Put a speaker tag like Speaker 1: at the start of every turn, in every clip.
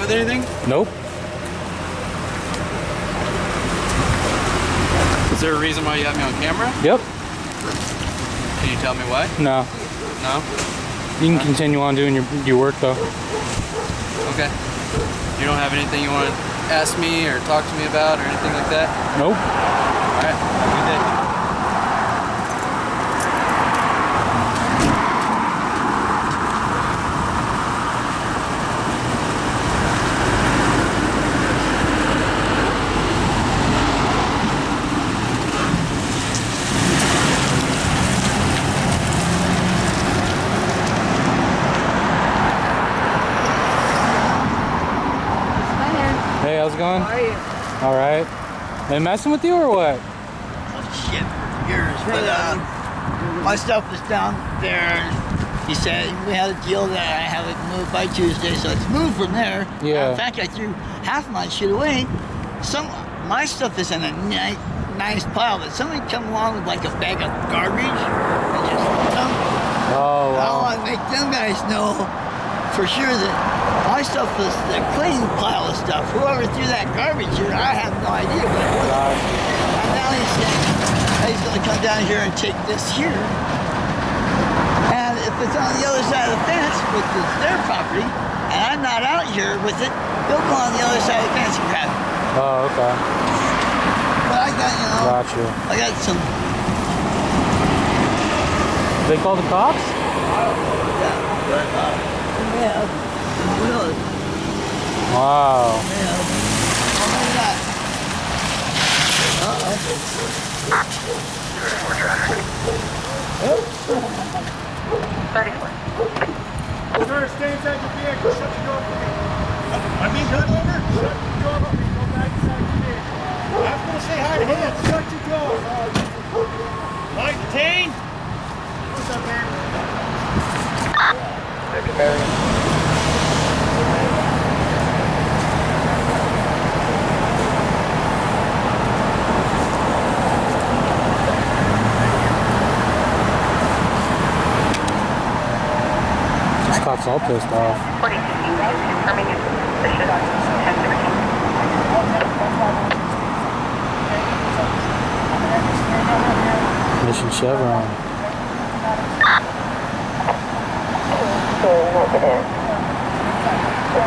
Speaker 1: with anything?
Speaker 2: Nope.
Speaker 1: Is there a reason why you have me on camera?
Speaker 2: Yep.
Speaker 1: Can you tell me why?
Speaker 2: No.
Speaker 1: No?
Speaker 2: You can continue on doing your work though.
Speaker 1: Okay. You don't have anything you want to ask me or talk to me about or anything like that?
Speaker 2: Nope.
Speaker 1: Alright, have a good day.
Speaker 2: Hey, how's it going?
Speaker 3: How are you?
Speaker 2: All right. They messing with you or what?
Speaker 3: Oh shit, yours. But my stuff is down there. He said we had a deal that I have it moved by Tuesday, so it's moved from there.
Speaker 2: Yeah.
Speaker 3: In fact, I threw half my shit away. My stuff is in a nice pile, but somebody come along with like a bag of garbage and just dump it.
Speaker 2: Oh,
Speaker 3: I
Speaker 2: wow.
Speaker 3: want to make them guys know for sure that my stuff is the clean pile of stuff. Whoever threw that garbage here, I have no idea what it was. And now he's saying he's going to come down here and take this here. And if it's on the other side of the fence, which is their property, and I'm not out here with it, they'll go on the other side of the fence and grab it.
Speaker 2: Oh, okay.
Speaker 3: But I got, you know,
Speaker 2: Gotcha.
Speaker 3: I got some.
Speaker 2: They call the cops?
Speaker 3: Yeah. Really.
Speaker 2: Wow.
Speaker 3: Yeah. Oh, maybe not. Uh-oh.
Speaker 4: Sir, stay inside your vehicle. Shut the door for me. I'm being done over. Shut the door for me. Go back inside your vehicle. I was going to say hi to him. Shut your door. Mike, Tane. What's up, man?
Speaker 2: This cop's all pissed off.
Speaker 5: Confirming its position 1016.
Speaker 2: Mission Chevron.
Speaker 5: Negative.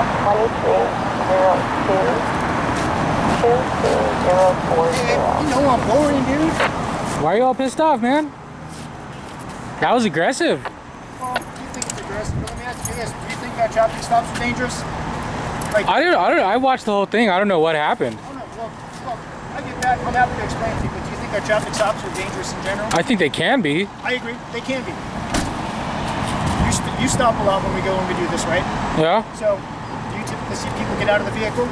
Speaker 5: 2302
Speaker 4: You know I'm boring, dude.
Speaker 2: Why are you all pissed off, man? That was aggressive.
Speaker 4: Well, do you think it's aggressive? Let me ask you this. Do you think that traffic stops are dangerous? Like,
Speaker 2: I don't know. I watched the whole thing. I don't know what happened.
Speaker 4: oh no, well, I get that. I'm happy to explain to you, but do you think our traffic stops are dangerous in general?
Speaker 2: I think they can be.
Speaker 4: I agree. They can be. You stop a lot when we do this, right?
Speaker 2: Yeah.
Speaker 4: So, do you typically see people get out of the vehicle?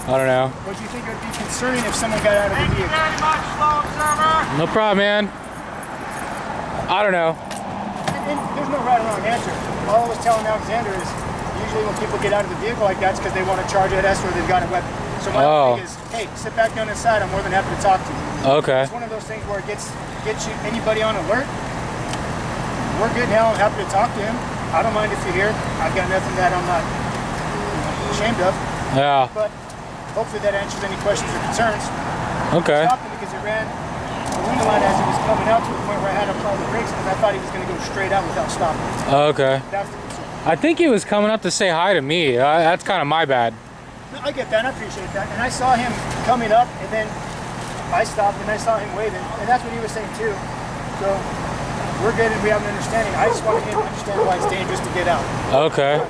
Speaker 2: I don't know.
Speaker 4: Or do you think it would be concerning if someone got out of the vehicle?
Speaker 6: Very much, Slo Observer.
Speaker 2: No problem, man. I don't know.
Speaker 4: And there's no right or wrong answer. All I was telling Alexander is usually when people get out of the vehicle like that, it's because they want to charge at us or they've got a weapon. So my thing is, hey, sit back down inside. I'm more than happy to talk to you.
Speaker 2: Okay.
Speaker 4: It's one of those things where it gets you anybody on alert. We're good now. I'm happy to talk to him. I don't mind if you're here. I've got nothing that I'm not ashamed of.
Speaker 2: Yeah.
Speaker 4: But hopefully that answers any questions or concerns.
Speaker 2: Okay.
Speaker 4: I stopped him because he ran the window line as he was coming out to the point where I had to apply the brakes because I thought he was going to go straight out without stopping.
Speaker 2: Okay.
Speaker 4: That's the concern.
Speaker 2: I think he was coming up to say hi to me. That's kind of my bad.
Speaker 4: No, I get that. I appreciate that. And I saw him coming up, and then I stopped, and I saw him waving, and that's what he was saying too. So we're good, and we have an understanding. I just wanted him to understand why it's dangerous to get out.
Speaker 2: Okay.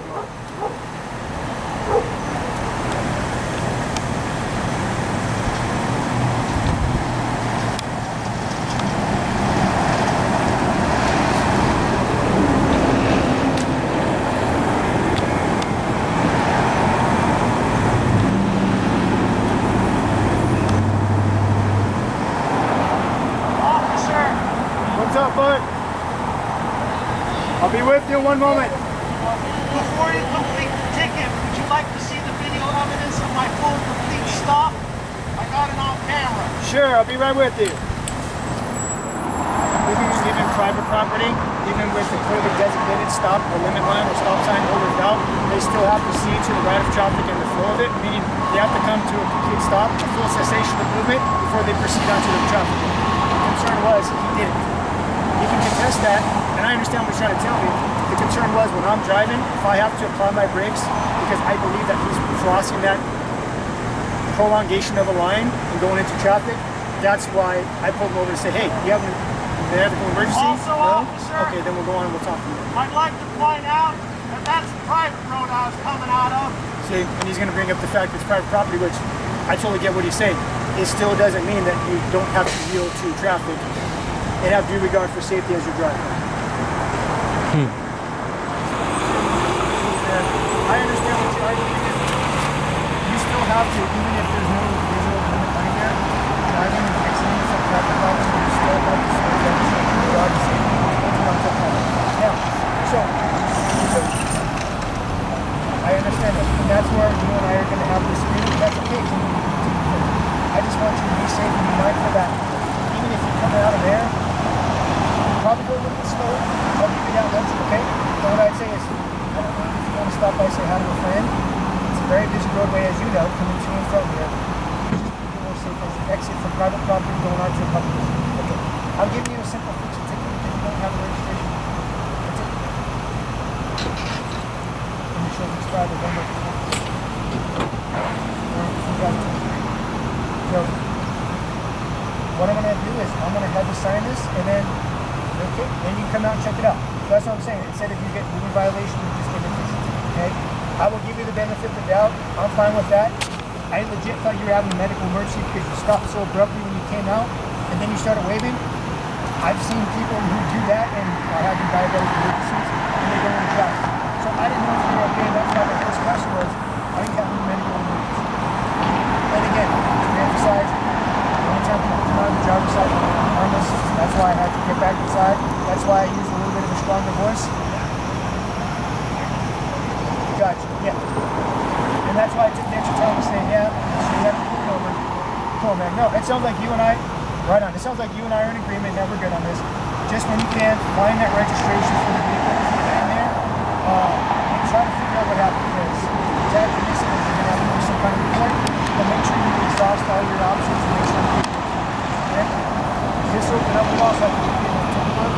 Speaker 4: What's up, bud? I'll be with you in one moment.
Speaker 6: Before you complete the ticket, would you like to see the video evidence of my full and complete stop? I got it on camera.
Speaker 4: Sure, I'll be right with you. This is even private property. even with the clearly designated stop or limit line or stop sign or without, they still have to see to the right of traffic and the flow of it, meaning they have to come to a complete stop, a full cessation of movement before they proceed onto the traffic. The concern was he didn't. He can contest that, and I understand what he's trying to tell me. The concern was when I'm driving, if I have to apply my brakes because I believe that he's crossing that prolongation of a line and going into traffic, that's why I pulled him over to say, hey, you have a medical emergency?
Speaker 6: Also,
Speaker 4: No?
Speaker 6: officer,
Speaker 4: Okay, then we'll go on and we'll talk to you.
Speaker 6: I'd like to point out that that's a private road I was coming out of.
Speaker 4: See, and he's going to bring up the fact it's private property, which I totally get what he's saying. It still doesn't mean that you don't have to yield to traffic and have due regard for safety as you're driving. And I understand what you're arguing. You still have to, even if there's no visual limit line there, driving and exiting some private property, you still have to slow down so you drive safety. Now, so I understand that. And that's where you and I are going to have this agreement. That's okay. I just want you to be safe and be mindful that even if you're coming out of there, probably go a little bit slower. I'll give you that much, okay? But what I'd say is, I don't know if you want to stop by and say hi to a friend. It's a very busy roadway, as you know, coming to and from here. Just be more safe as you exit from private property going onto a public road. Okay. I'm giving you a simple fix. It's ticket because you don't have a registration. That's it. Let me show this driver one more time. So, what I'm going to do is I'm going to have you sign this, and then okay, then you come out and check it out. That's what I'm saying. Instead of you get moving violation, you just get a ticket. Okay? I will give you the benefit of the doubt. I'm fine with that. I legit thought you were having a medical emergency because you stopped so abruptly when you came out, and then you started waving. I've seen people who do that and are having diabetic emergencies, and they go into traffic. So I didn't know if you were okay. That's why my first question was, are you having a medical emergency? And again, to emphasize, the only time people come out of the driver's side are harmless. That's why I had to get back inside. That's why I use a little bit of a stronger voice. Gotcha, yeah. And that's why I took the extra time to say, yeah, so you have to pull it over. Cool, man. No, it sounds like you and I, right on. It sounds like you and I are in agreement that we're good on this. Just when you can, find that registration for the vehicle if you're in there, and try to figure out what happened, because it's after this, you're going to have to do some kind of report, but make sure you exhaust all your options and make sure you get okay? Just open up the box so I can give you a take a look.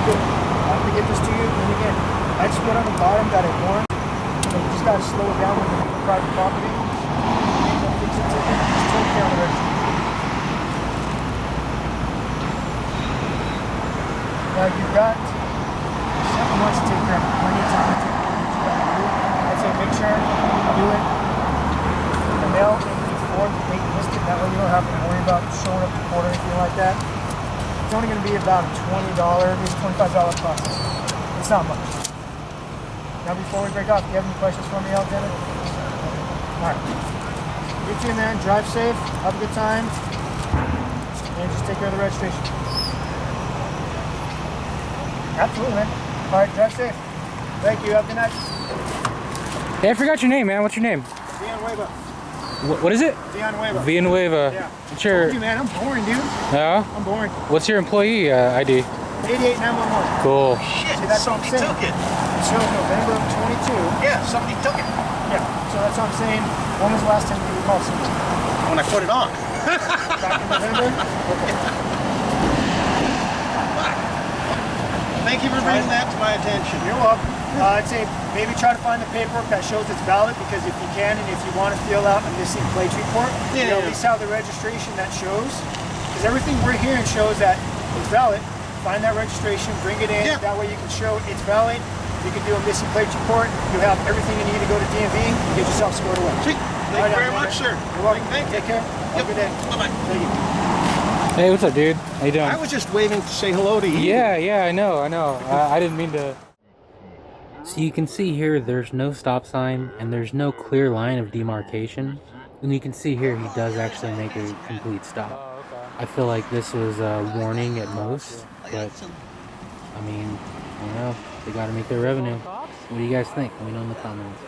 Speaker 4: Good. I'm going to get this to you, and again, I just put on the bottom that it warned. So you just got to slow it down when you're in private property. Don't fix it, just take care of the registration. Now you've got 7 months to take care of it. Plenty of time to take care of what you got to do. I'd say make sure you do it in the mail before the date listed. That way you don't have to worry about showing up to court or anything like that. It's only going to be about a $20, maybe $25 process. It's not much. Now before we break off, do you have any questions for me, Alexander? Alright. You too, man. Drive safe. Have a good time. And just take care of the registration. Absolutely, man. Alright, drive safe. Thank you. Have a good night.
Speaker 2: Hey, I forgot your name, man. What's your name?
Speaker 4: Villanueva.
Speaker 2: What is it?
Speaker 4: Villanueva.
Speaker 2: Villanueva.
Speaker 4: Yeah.
Speaker 2: Sure.
Speaker 4: Told you, man. I'm boring, dude.
Speaker 2: Yeah?
Speaker 4: I'm boring.
Speaker 2: What's your employee ID?
Speaker 4: 88911.
Speaker 2: Cool.
Speaker 6: Shit,
Speaker 4: See, that's what I'm
Speaker 6: somebody
Speaker 4: saying.
Speaker 6: took it.
Speaker 4: It shows November of 22.
Speaker 6: Yeah, somebody took it.
Speaker 4: Yeah. So that's what I'm saying. When was the last time you recalled somebody?
Speaker 6: When I put it on.
Speaker 4: Back in November? Okay.
Speaker 6: Thank you for bringing that to my attention.
Speaker 4: You're welcome. I'd say maybe try to find the paperwork that shows it's valid, because if you can and if you want to fill out a missing plate report, you at least have the registration that shows. Because everything we're hearing shows that it's valid. Find that registration, bring it in.
Speaker 6: Yeah.
Speaker 4: That way you can show it's valid. You can do a missing plate report. You have everything you need to go to DMV and get yourself squared away.
Speaker 6: Sweet. Thank you very much, sir.
Speaker 4: You're welcome.
Speaker 6: Thank you.
Speaker 4: Take care. Have a good day.
Speaker 6: Bye-bye.
Speaker 4: Thank you.
Speaker 2: Hey, what's up, dude? How you doing?
Speaker 6: I was just waving to say hello to you.
Speaker 2: Yeah, I know. I didn't mean to. So you can see here, there's no stop sign and there's no clear line of demarcation. And you can see here, he does actually make a complete stop. I feel like this was a warning at most, but I mean, I don't know. They got to make their revenue. What do you guys think? Let me know in the comments.